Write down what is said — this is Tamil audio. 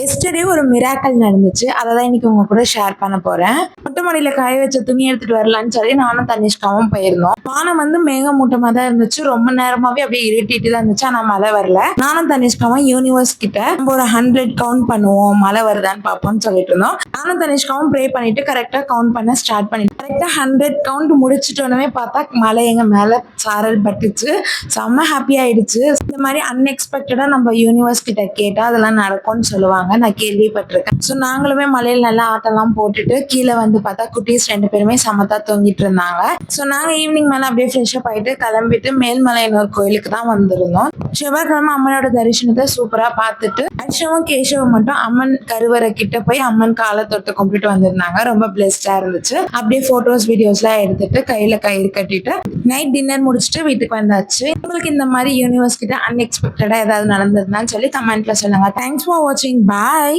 எஸ்டர்டே ஒரு மிராக்கல் நடந்துச்சு. அதை தான் இன்னைக்கு உங்க கூட ஷேர் பண்ண போறேன். மொட்டை மாடியில காய வச்ச துணி எடுத்துட்டு வரலான்னு சொல்லி நானும் தனிஷ்காவும் போயிருந்தோம். வானம் வந்து மேகமூட்டமா தான் இருந்துச்சு. ரொம்ப நேரமாவே அப்படியே இருட்டிட்டு தான் இருந்துச்சு. ஆனா மழை வரல. நானும் தனிஷ்காவும் யூனிவர்ஸ் கிட்ட நம்ம ஒரு 100 கவுண்ட் பண்ணுவோம், மழை வருதான்னு பார்ப்போம்னு சொல்லிட்டு இருந்தோம். நானும் தனிஷ்காவும் ப்ரே பண்ணிட்டு கரெக்டா கவுண்ட் பண்ண ஸ்டார்ட் பண்ணிட்டோம். கரெக்டா 100 கவுண்ட் முடிச்சிட்டோன்னே பார்த்தா மழை எங்க மேல சாரல் பட்டுச்சு. செம்ம ஹாப்பி ஆயிடுச்சு. இந்த மாதிரி அன்எக்ஸ்பெக்டடா நம்ம யூனிவர்ஸ் கிட்ட கேட்டா அதெல்லாம் நடக்கும்னு சொல்லுவாங்க. நான் கேள்விப்பட்டிருக்கேன். ஸோ நாங்களுமே மலையில நல்லா ஆட்டெல்லாம் போட்டுட்டு கீழே வந்து பார்த்தா குட்டீஸ் 2 பேருமே சமத்தா தூங்கிட்டு இருந்தாங்க. ஸோ நாங்க ஈவினிங் மேல அப்படியே ஃப்ரெஷ்அப் ஆயிட்டு கிளம்பிட்டு மேல்மலையனூர் கோயிலுக்கு தான் வந்திருந்தோம். செவ்வாய்க்கிழமை அம்மனோட தரிசனத்தை சூப்பரா பார்த்துட்டு ஹர்ஷவும் கேஷவும் மட்டும் அம்மன் கருவறை கிட்ட போய் அம்மன் காலை தொட்டு கும்பிட்டு வந்திருந்தாங்க. ரொம்ப பிளெஸ்டா இருந்துச்சு. அப்படியே போட்டோஸ் வீடியோஸ்லாம் எடுத்துட்டு கையில கயிறு கட்டிட்டு நைட் டின்னர் முடிச்சுட்டு வீட்டுக்கு வந்தாச்சு. உங்களுக்கு இந்த மாதிரி யூனிவர்ஸ் கிட்ட அன்எக்ஸ்பெக்டடா ஏதாவது நடந்ததுன்னு சொல்லி கமெண்ட்ல சொல்லுங்க. தேங்க்ஸ் ஃபார் வாட்சிங். பாய்.